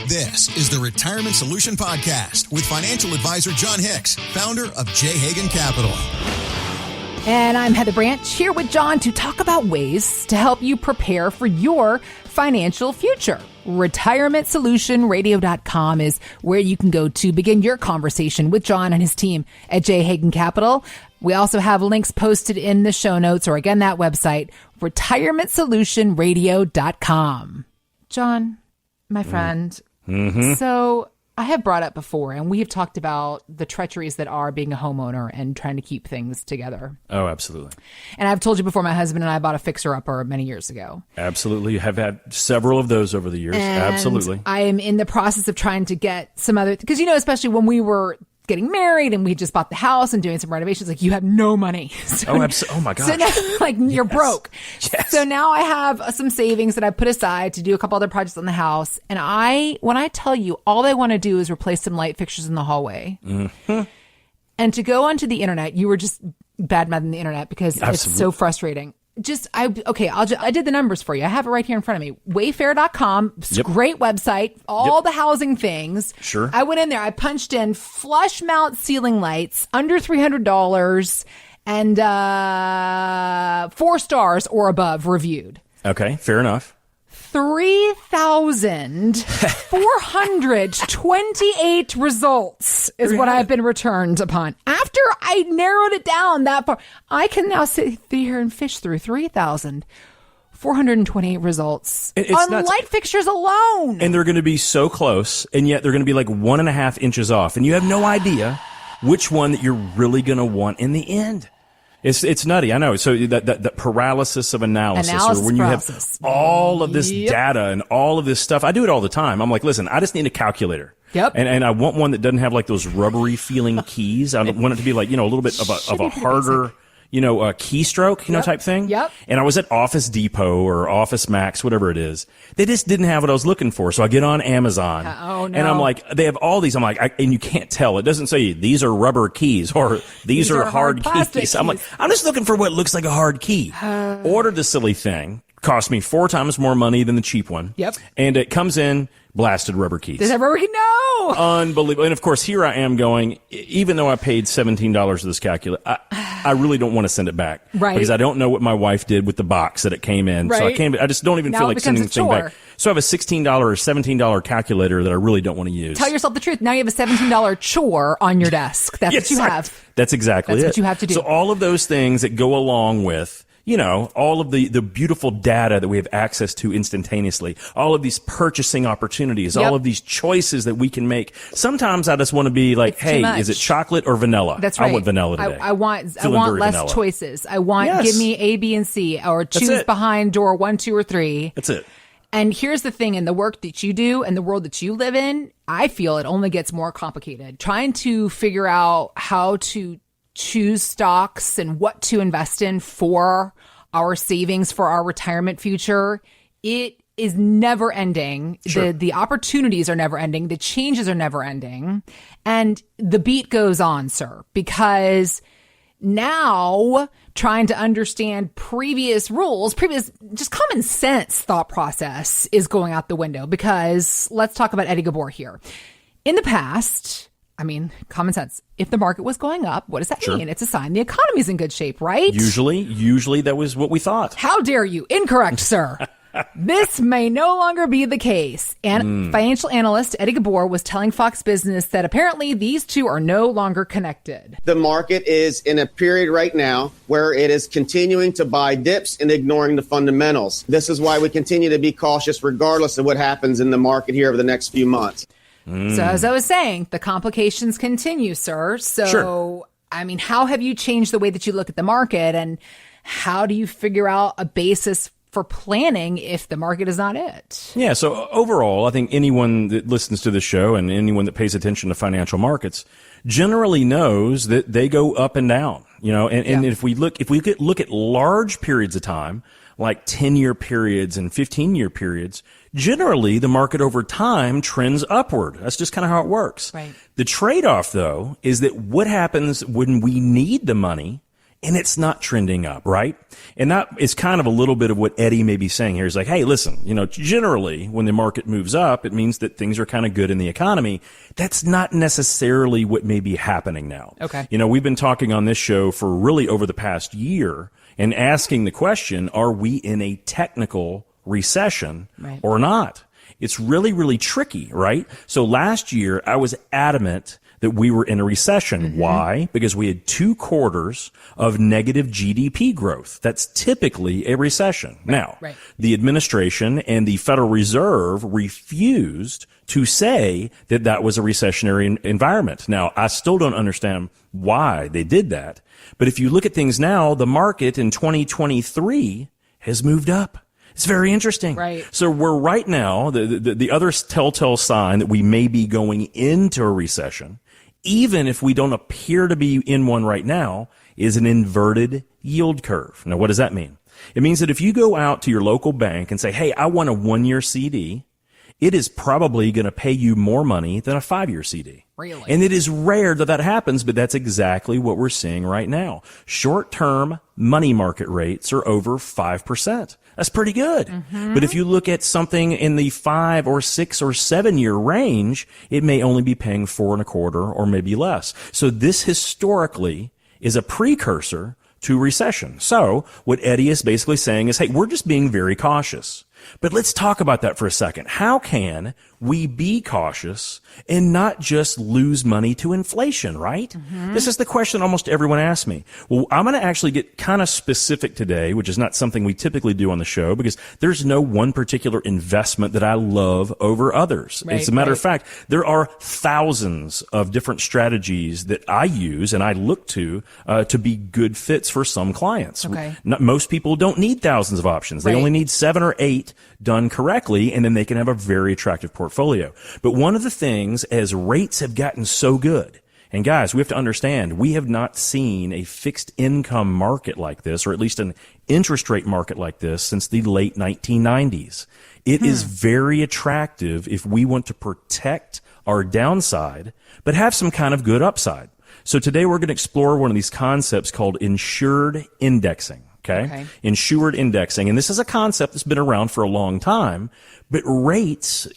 This is the Retirement Solution Podcast with financial advisor John Hicks, founder of J. Hagan Capital. And I'm Heather Branch here with John to talk about ways to help you prepare for your financial future. RetirementSolutionRadio.com is where you can go to begin your conversation with John and his team at J. Hagan Capital. We also have links posted in the show notes, or again, that website, RetirementSolutionRadio.com. John, my friend, so I have brought up before, and we have talked about the treacheries that are being a homeowner and trying to keep things together. Oh, absolutely. And I've told you before, my husband and I bought a fixer-upper many years ago. Absolutely. You have had several of those over the years. And absolutely. I am in the process of trying to get some other, because, you know, especially when we were getting married and we just bought the house and doing some renovations, like, you have no money. So, oh my gosh. So now, like, you're broke. Yes. So now I have some savings that I put aside to do a couple other projects on the house. And when I tell you, all I want to do is replace some light fixtures in the hallway. Mm-hmm. And to go onto the internet, you were just bad-mouthing the internet because It's so frustrating. I did the numbers for you. I have it right here in front of me. Wayfair.com, great website, all the housing things. Sure. I went in there, I punched in flush mount ceiling lights, under $300, and 4 stars or above reviewed. Okay, fair enough. 3,428 results is what I've been returned upon. After I narrowed it down that far, I can now sit here and fish through 3,428 results on light fixtures alone. And they're going to be so close, and yet they're going to be like 1.5 inches off, and you have no idea which one that you're really going to want in the end. It's nutty, I know. So that paralysis of analysis or when you have all of this data and all of this stuff. I do it all the time. I'm like, listen, I just need a calculator. Yep. And I want one that doesn't have like those rubbery feeling keys. I want it to be like, a little bit of a harder, keystroke, type thing. Yep. And I was at Office Depot or Office Max, whatever it is. They just didn't have what I was looking for. So I get on Amazon. Oh, no. And I'm like, they have all these. I'm like, and you can't tell. It doesn't say these are rubber keys or these are hard keys. I'm like, I'm just looking for what looks like a hard key. Ordered the silly thing. Cost me 4 times more money than the cheap one. Yep. And it comes in blasted rubber keys. Does that rubber key? No! Unbelievable. And of course, here I am going, even though I paid $17 for this calculator, I really don't want to send it back. Right. Because I don't know what my wife did with the box that it came in. Right. So I just don't even feel like sending the thing back. So I have a $16 or $17 calculator that I really don't want to use. Tell yourself the truth. Now you have a $17 chore on your desk. That's what you have. That's exactly That's it. what you have to do. So all of those things that go along with, all of the beautiful data that we have access to instantaneously, all of these purchasing opportunities, all of these choices that we can make. Sometimes I just want to be like, hey, is it chocolate or vanilla? That's right. I want vanilla today. I want less vanilla. choices. I want, give me A, B, and C, or choose behind door 1, 2, or 3. That's it. And here's the thing, in the work that you do and the world that you live in, I feel it only gets more complicated. Trying to figure out how to choose stocks and what to invest in for our savings, for our retirement future, it is never ending. Sure. The opportunities are never ending. The changes are never ending. And the beat goes on, sir, because now trying to understand previous rules, just common sense thought process is going out the window, because let's talk about Eddie Gabor here. In the past, common sense. If the market was going up, what does that mean? It's a sign the economy's in good shape, right? Usually that was what we thought. How dare you? Incorrect, sir. This may no longer be the case. And financial analyst Eddie Gabor was telling Fox Business that apparently these two are no longer connected. The market is in a period right now where it is continuing to buy dips and ignoring the fundamentals. This is why we continue to be cautious regardless of what happens in the market here over the next few months. So as I was saying, the complications continue, sir. So, how have you changed the way that you look at the market, and how do you figure out a basis for planning if the market is not it? Yeah. So overall, I think anyone that listens to the show and anyone that pays attention to financial markets generally knows that they go up and down, and if we look at large periods of time, like 10-year periods and 15-year periods, generally the market over time trends upward. That's just kind of how it works. Right. The trade-off, though, is that what happens when we need the money and it's not trending up, right? And that is kind of a little bit of what Eddie may be saying here. He's like, hey, listen, generally when the market moves up, it means that things are kind of good in the economy. That's not necessarily what may be happening now. Okay. We've been talking on this show for really over the past year and asking the question, are we in a technical recession or not? It's really, really tricky, right? So last year I was adamant that we were in a recession. Why? Because we had 2 quarters of negative GDP growth. That's typically a recession. Now, the administration and the Federal Reserve refused to say that that was a recessionary environment. Now, I still don't understand why they did that. But if you look at things now, the market in 2023 has moved up. It's very interesting. Right. So we're right now, the other telltale sign that we may be going into a recession, even if we don't appear to be in one right now, is an inverted yield curve. Now, what does that mean? It means that if you go out to your local bank and say, hey, I want a 1-year CD, it is probably going to pay you more money than a 5-year CD. Really? And it is rare that that happens, but that's exactly what we're seeing right now. Short-term money market rates are over 5%. That's pretty good. But if you look at something in the 5 or 6 or 7-year range, it may only be paying 4.25% or maybe less. So this historically is a precursor to recession. So what Eddie is basically saying is, hey, we're just being very cautious. But let's talk about that for a second. How can we be cautious and not just lose money to inflation, right? This is the question almost everyone asks me. Well, I'm going to actually get kind of specific today, which is not something we typically do on the show because there's no one particular investment that I love over others. As a matter of fact, there are thousands of different strategies that I use and I look to be good fits for some clients. Most people don't need thousands of options. They only need 7 or 8 done correctly, and then they can have a very attractive portfolio. But one of the things, as rates have gotten so good, and guys, we have to understand, we have not seen a fixed income market like this, or at least an interest rate market like this, since the late 1990s. It is very attractive if we want to protect our downside, but have some kind of good upside. So today we're going to explore one of these concepts called insured indexing. Okay. Insured indexing. And this is a concept that's been around for a long time, but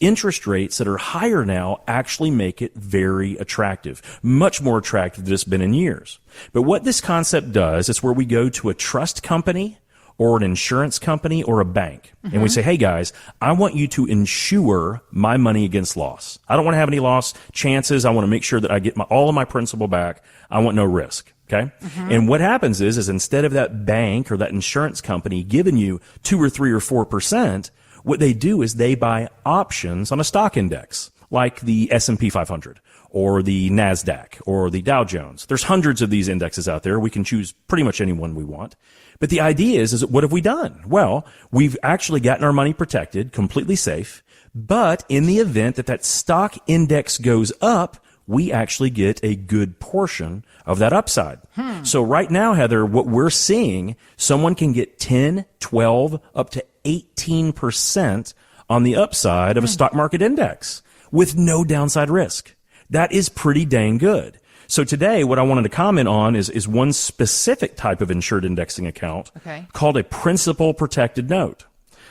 interest rates that are higher now actually make it very attractive, much more attractive than it's been in years. But what this concept does is where we go to a trust company or an insurance company or a bank. And we say, hey guys, I want you to insure my money against loss. I don't want to have any loss chances. I want to make sure that I get all of my principal back. I want no risk. Okay. And what happens is instead of that bank or that insurance company giving you 2 or 3 or 4%, what they do is they buy options on a stock index like the S&P 500 or the NASDAQ or the Dow Jones. There's hundreds of these indexes out there. We can choose pretty much any one we want. But the idea is what have we done? Well, we've actually gotten our money protected, completely safe. But in the event that stock index goes up, we actually get a good portion of that upside. So right now, Heather, what we're seeing, someone can get 10, 12, up to 18% on the upside of a stock market index with no downside risk. That is pretty dang good. So today, what I wanted to comment on is one specific type of insured indexing account called a principal protected note.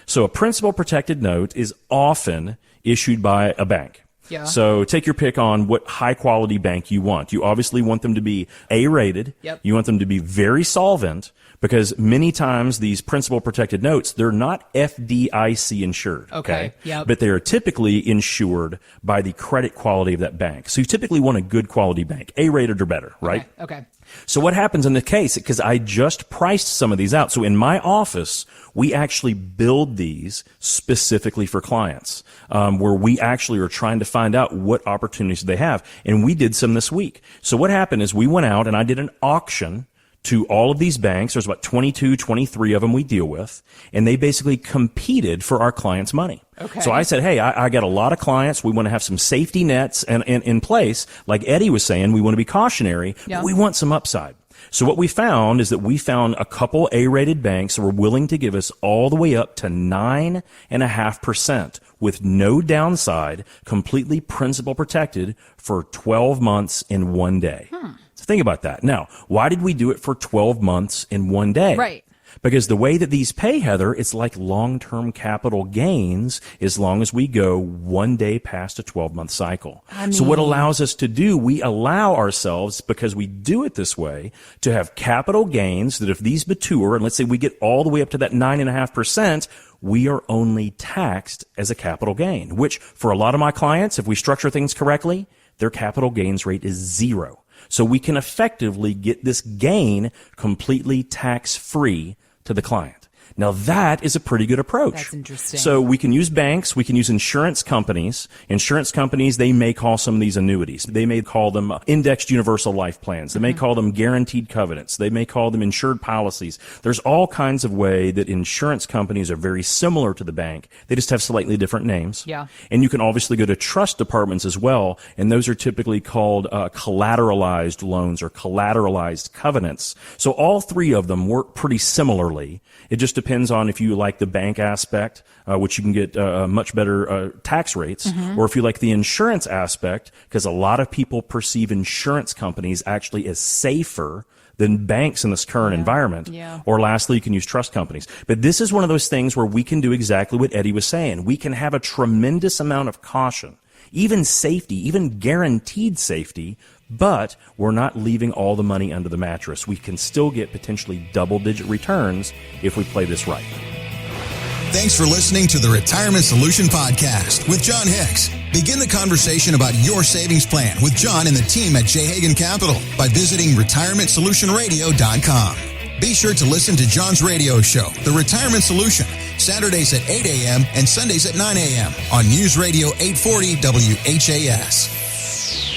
So a principal protected note is often issued by a bank. So take your pick on what high quality bank you want. You obviously want them to be A-rated. You want them to be very solvent because many times these principal protected notes, they're not FDIC insured. But they are typically insured by the credit quality of that bank. So you typically want a good quality bank, A-rated or better, right? So what happens in the case, because I just priced some of these out. So in my office, we actually build these specifically for clients, where we actually are trying to find out what opportunities they have. And we did some this week. So what happened is we went out and I did an auction to all of these banks. There's about 22, 23 of them we deal with, and they basically competed for our clients' money. So I said, hey, I got a lot of clients. We want to have some safety nets and in place. Like Eddie was saying, we want to be cautionary, but we want some upside. So what we found is that we found a couple A-rated banks that were willing to give us all the way up to 9.5% with no downside, completely principal protected for 12 months in 1 day. So think about that. Now, why did we do it for 12 months in 1 day? Right. Because the way that these pay, Heather, it's like long-term capital gains as long as we go 1 day past a 12-month cycle. So what allows us to do, we allow ourselves, because we do it this way, to have capital gains that if these mature, and let's say we get all the way up to that 9.5%, we are only taxed as a capital gain, which for a lot of my clients, if we structure things correctly, their capital gains rate is 0. So we can effectively get this gain completely tax-free to the client. Now that is a pretty good approach. That's interesting. So we can use banks, we can use insurance companies. Insurance companies, they may call some of these annuities. They may call them indexed universal life plans. They may call them guaranteed covenants. They may call them insured policies. There's all kinds of way that insurance companies are very similar to the bank. They just have slightly different names. Yeah. And you can obviously go to trust departments as well, and those are typically called collateralized loans or collateralized covenants. So all three of them work pretty similarly. It just depends on if you like the bank aspect, which you can get much better tax rates, or if you like the insurance aspect, because a lot of people perceive insurance companies actually as safer than banks in this current environment. Yeah. Or lastly, you can use trust companies. But this is one of those things where we can do exactly what Eddie was saying. We can have a tremendous amount of caution, even safety, even guaranteed safety, but we're not leaving all the money under the mattress. We can still get potentially double-digit returns if we play this right. Thanks for listening to the Retirement Solution Podcast with John Hicks. Begin the conversation about your savings plan with John and the team at J. Hagan Capital by visiting retirementsolutionradio.com. Be sure to listen to John's radio show, The Retirement Solution, Saturdays at 8 a.m. and Sundays at 9 a.m. on News Radio 840 WHAS.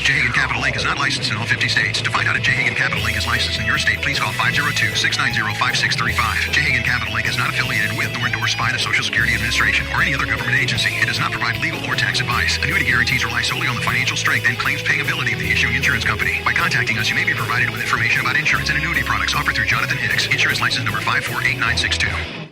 J. Hagan Capital Inc. is not licensed in all 50 states. To find out if J. Hagan Capital Inc. is licensed in your state, please call 502-690-5635. J. Hagan Capital Inc. is not affiliated with nor endorsed by the Social Security Administration or any other government agency. It does not provide legal or tax advice. Annuity guarantees rely solely on the financial strength and claims paying ability of the issuing insurance company. By contacting us, you may be provided with information about insurance and annuity products offered through Jonathan Hicks, insurance license number 548962.